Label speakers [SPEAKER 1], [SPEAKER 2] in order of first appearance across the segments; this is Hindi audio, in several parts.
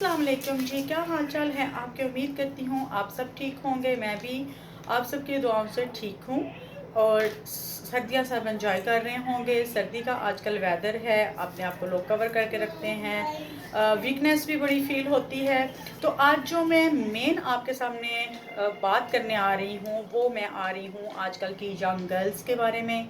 [SPEAKER 1] अस्सलाम वालेकुम जी, क्या हाल चाल है आपके। उम्मीद करती हूँ आप सब ठीक होंगे। मैं भी आप सबकी दुआओं से ठीक हूँ और सर्दियाँ सब एंजॉय कर रहे होंगे। सर्दी का आजकल वेदर है, अपने आप को लोग कवर करके रखते हैं, वीकनेस भी बड़ी फील होती है। तो आज जो मैं मेन आपके सामने बात करने आ रही हूँ वो मैं आ रही हूँ आजकल की यंग गर्ल्स के बारे में,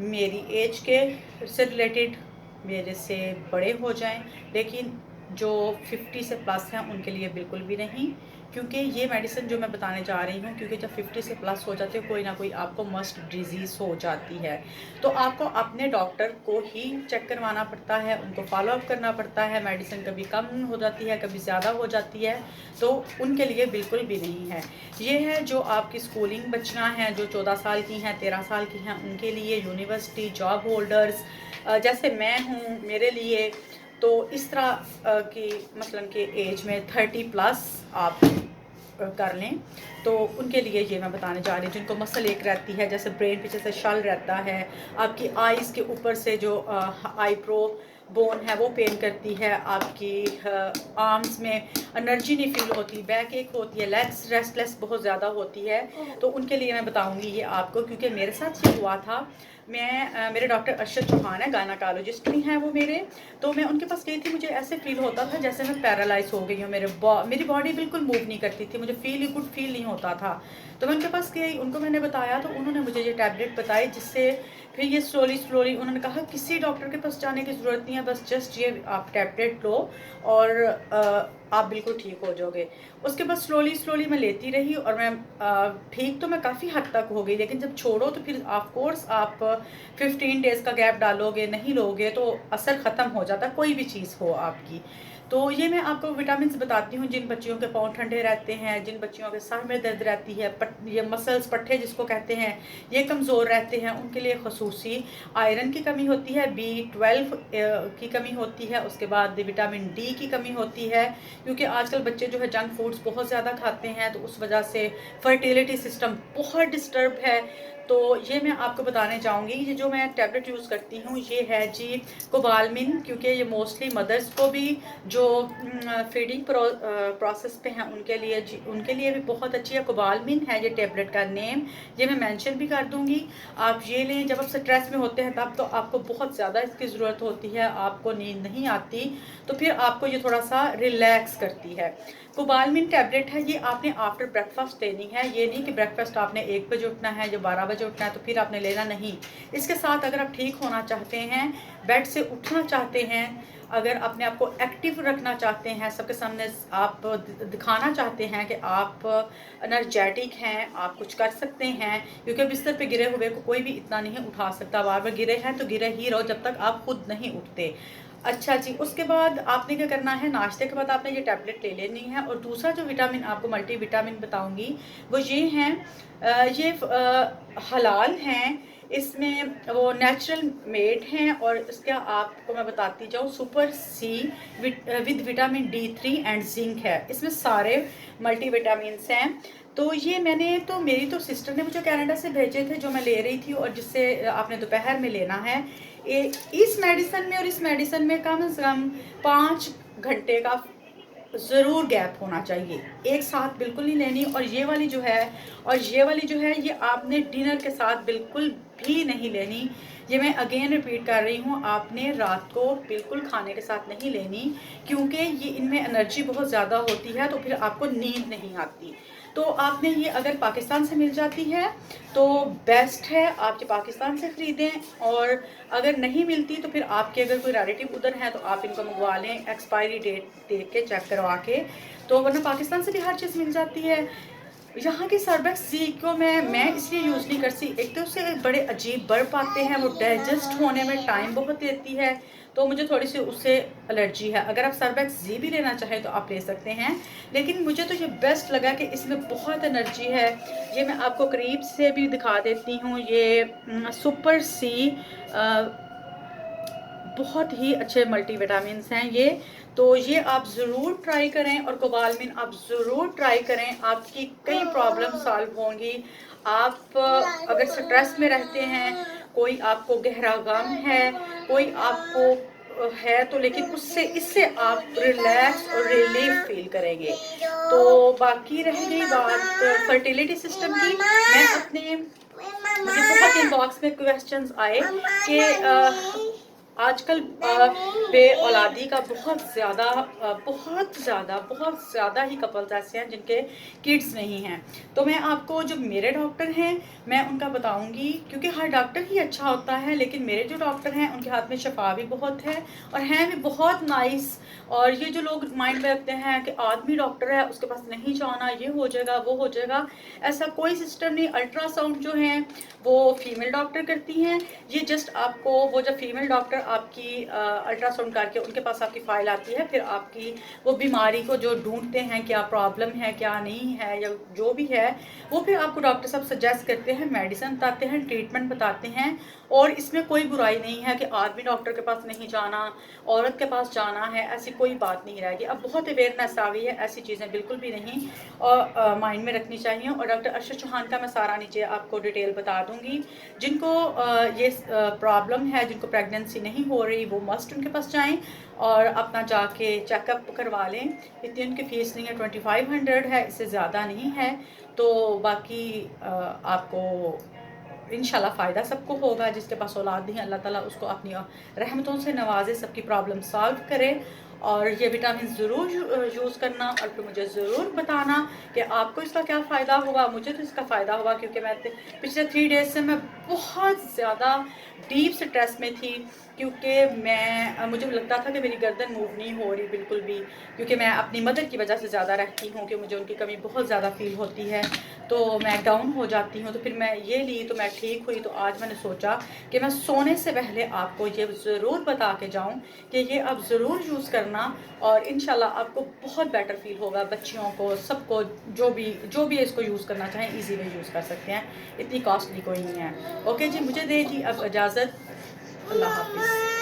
[SPEAKER 1] मेरी एज के से रिलेटेड, मेरे से बड़े हो जाएं लेकिन जो 50 से प्लस हैं उनके लिए बिल्कुल भी नहीं। क्योंकि ये मेडिसिन जो मैं बताने जा रही हूँ, क्योंकि जब 50 से प्लस हो जाते हो कोई ना कोई आपको मस्ट डिजीज़ हो जाती है, तो आपको अपने डॉक्टर को ही चेक करवाना पड़ता है, उनको फॉलो अप करना पड़ता है। मेडिसिन कभी कम हो जाती है, कभी ज़्यादा हो जाती है, तो उनके लिए बिल्कुल भी नहीं है। ये है जो आपकी स्कूलिंग बच्चियाँ हैं, जो 14 साल की हैं, 13 साल की हैं, उनके लिए, यूनिवर्सिटी जॉब होल्डर्स जैसे मैं हूँ, मेरे लिए। तो इस तरह की मसलन के एज में 30 प्लस आप कर लें, तो उनके लिए ये मैं बताने जा रही हूँ। जिनको मसल एक रहती है, जैसे ब्रेन पीछे से शल रहता है, आपकी आईज़ के ऊपर से जो आईब्रो बोन है वो पेन करती है, आपकी आर्म्स में एनर्जी नहीं फील होती, बैक एक होती है, लेग्स रेस्टलेस बहुत ज़्यादा होती है, तो उनके लिए मैं बताऊंगी ये आपको। क्योंकि मेरे साथ ये हुआ था। मेरे डॉक्टर अरशद चौहान है, गायनाकोलॉजिस्ट भी हैं वो मेरे। तो मैं उनके पास गई थी, मुझे ऐसे फील होता था जैसे मैं पैरालाइज हो गई हूँ, मेरी बॉडी बिल्कुल मूव नहीं करती थी, मुझे गुड फील नहीं होता था। तो मैं उनके पास गई, उनको मैंने बताया, तो उन्होंने मुझे ये टैबलेट बताई, जिससे फिर ये स्लोली स्लोली उन्होंने कहा किसी डॉक्टर के पास जाने की ज़रूरत नहीं है, बस जस्ट ये आप टैबलेट लो और आप बिल्कुल ठीक हो जाओगे। उसके बाद स्लोली स्लोली मैं लेती रही और मैं ठीक तो मैं काफ़ी हद तक हो गई, लेकिन जब छोड़ो तो फिर ऑफ कोर्स आप 15 डेज़ का गैप डालोगे, नहीं लोगे तो असर ख़त्म हो जाता, कोई भी चीज़ हो आपकी। तो ये मैं आपको विटामिन बताती हूँ, जिन बच्चियों के पाँव ठंडे रहते हैं, जिन बच्चियों के सर में दर्द रहती है, ये मसल्स पट्ठे जिसको कहते हैं, ये कमज़ोर रहते हैं, उनके लिए खसूसी आयरन की कमी होती है, B12 की कमी होती है, उसके बाद विटामिन D की कमी होती है। क्योंकि आजकल बच्चे जो है जंक फूड्स बहुत ज़्यादा खाते हैं, तो उस वजह से फर्टिलिटी सिस्टम बहुत डिस्टर्ब है। तो ये मैं आपको बताने चाहूँगी, ये जो मैं टैबलेट यूज़ करती हूँ ये है जी कोबालमिन। क्योंकि ये मोस्टली मदर्स को भी जो फीडिंग प्रोसेस पे हैं उनके लिए भी बहुत अच्छी है। कोबालमिन है ये टैबलेट का नेम, ये मैं मेंशन भी कर दूँगी। आप ये लें, जब आप स्ट्रेस में होते हैं तब तो आपको बहुत ज़्यादा इसकी ज़रूरत होती है, आपको नींद नहीं आती, तो फिर आपको ये थोड़ा सा रिलैक्स करती है। कोबालमिन टैबलेट है, ये आपने आफ्टर ब्रेकफास्ट लेनी है। ये नहीं कि ब्रेकफास्ट आपने 1 बजे उठना है या 12 बजे उठना है तो फिर आपने लेना, नहीं। इसके साथ अगर आप ठीक होना चाहते हैं, बेड से उठना चाहते हैं, अगर अपने आप को एक्टिव रखना चाहते हैं, सबके सामने आप दिखाना चाहते हैं कि आप एनर्जेटिक हैं, आप कुछ कर सकते हैं, क्योंकि बिस्तर पे गिरे हुए को कोई भी इतना नहीं उठा सकता, बार बार गिरे हैं तो गिरे ही रहो जब तक आप खुद नहीं उठते। अच्छा जी, उसके बाद आपने क्या करना है, नाश्ते के बाद आपने ये टैबलेट ले लेनी है। और दूसरा जो विटामिन आपको मल्टी विटामिन बताऊंगी वो ये हैं, ये हलाल हैं, इसमें वो नेचुरल मेड हैं, और इसका आपको मैं बताती जाऊँ, super C with vitamin D3 and zinc है, इसमें सारे मल्टी विटामिन हैं। तो ये मैंने तो, मेरी तो सिस्टर ने मुझे कनाडा से भेजे थे, जो मैं ले रही थी, और जिससे आपने दोपहर में लेना है। इस मेडिसिन में और इस मेडिसिन में कम से कम 5 घंटे का ज़रूर गैप होना चाहिए, एक साथ बिल्कुल नहीं लेनी। और ये वाली जो है, ये आपने डिनर के साथ बिल्कुल भी नहीं लेनी। ये मैं अगेन रिपीट कर रही हूँ, आपने रात को बिल्कुल खाने के साथ नहीं लेनी, क्योंकि ये इनमें एनर्जी बहुत ज़्यादा होती है, तो फिर आपको नींद नहीं आती। तो आपने ये अगर पाकिस्तान से मिल जाती है तो बेस्ट है, आप ये पाकिस्तान से ख़रीदें। और अगर नहीं मिलती तो फिर आपके अगर कोई रिलेटिव उधर है तो आप इनको मंगवा लें, एक्सपायरी डेट देख के चेक करवा के। तो वरना पाकिस्तान से भी हर चीज़ मिल जाती है। यहाँ की सर्बेक्स जी को मैं इसलिए यूज़ नहीं करती, एक तो उससे बड़े अजीब बर्फ आते हैं, वो डाइजेस्ट होने में टाइम बहुत लेती है, तो मुझे थोड़ी सी उससे एलर्जी है। अगर आप सर्बेक्स जी भी लेना चाहें तो आप ले सकते हैं, लेकिन मुझे तो ये बेस्ट लगा कि इसमें बहुत एनर्जी है। ये मैं आपको करीब से भी दिखा देती हूँ, ये सुपर सी बहुत ही अच्छे मल्टीविटामिन हैं ये। तो ये आप ज़रूर ट्राई करें, और कोबालमिन आप ज़रूर ट्राई करें, आपकी कई प्रॉब्लम सॉल्व होंगी। आप अगर स्ट्रेस में रहते हैं, कोई आपको गहरा गम है, कोई आपको है तो लेकिन उससे इससे आप रिलैक्स और रिलीफ फील करेंगे। तो बाकी रह गई बात फर्टिलिटी सिस्टम की, मैं अपने मुझे बहुत इनबॉक्स में क्वेश्चंस आए कि आजकल बे औलादी का बहुत ज़्यादा ही कपल्स ऐसे हैं जिनके किड्स नहीं हैं। तो मैं आपको जो मेरे डॉक्टर हैं मैं उनका बताऊंगी, क्योंकि हर डॉक्टर ही अच्छा होता है, लेकिन मेरे जो डॉक्टर हैं उनके हाथ में शफा भी बहुत है और हैं भी बहुत नाइस। और ये जो लोग माइंड में रखते हैं कि आदमी डॉक्टर है उसके पास नहीं जाना, ये हो जाएगा वो हो जाएगा, ऐसा कोई सिस्टम नहीं। अल्ट्रासाउंड जो है वो फीमेल डॉक्टर करती हैं। ये जस्ट आपको वो जब फीमेल डॉक्टर आपकी अल्ट्रासाउंड करके उनके पास आपकी फाइल आती है, फिर आपकी वो बीमारी को जो ढूंढते हैं क्या प्रॉब्लम है क्या नहीं है या जो भी है, वो फिर आपको डॉक्टर साहब सजेस्ट करते हैं, मेडिसिन बताते हैं, ट्रीटमेंट बताते हैं। और इसमें कोई बुराई नहीं है कि आदमी डॉक्टर के पास नहीं जाना, औरत के पास जाना है, ऐसी कोई बात नहीं रहेगी। अब बहुत अवेयरनेस आ गई है, ऐसी चीज़ें बिल्कुल भी नहीं और माइंड में रखनी चाहिए। और डॉक्टर अरशद चौहान का मैं सारा नीचे आपको डिटेल बता दूंगी। जिनको ये प्रॉब्लम है, जिनको प्रेगनेंसी नहीं हो रही, वो मस्ट उनके पास जाएं और अपना जाके चेकअप करवा लें। इतनी उनकी फ़ीस नहीं है, 2500 है, इससे ज़्यादा नहीं है। तो बाकी आपको इंशाल्लाह फ़ायदा सबको होगा। जिसके पास औलाद नहीं, अल्लाह ताला उसको अपनी रहमतों से नवाजे, सबकी प्रॉब्लम सॉल्व करे। और ये विटामिन ज़रूर यूज़ करना और फिर मुझे ज़रूर बताना कि आपको इसका क्या फ़ायदा हुआ। मुझे तो इसका फ़ायदा हुआ क्योंकि मैं पिछले 3 डेज़ से मैं बहुत ज़्यादा डीप स्ट्रेस में थी, क्योंकि मुझे लगता था कि मेरी गर्दन मूव नहीं हो रही बिल्कुल भी, क्योंकि मैं अपनी मदर की वजह से ज़्यादा रहती हूँ कि मुझे उनकी कमी बहुत ज़्यादा फील होती है, तो मैं डाउन हो जाती हूँ। तो फिर मैं ये ली तो मैं ठीक हुई। तो आज मैंने सोचा कि मैं सोने से पहले आपको ये ज़रूर बता के जाऊँ कि ये आप ज़रूर यूज़ करना और इंशाल्लाह आपको बहुत बेटर फील होगा। बच्चियों को, सबको, जो भी इसको यूज़ करना चाहें ईजी वे यूज़ कर सकते हैं, इतनी कॉस्टली कोई नहीं है। ओके जी, मुझे दे जी अब इजाज़त। अल्लाह हाफिज़।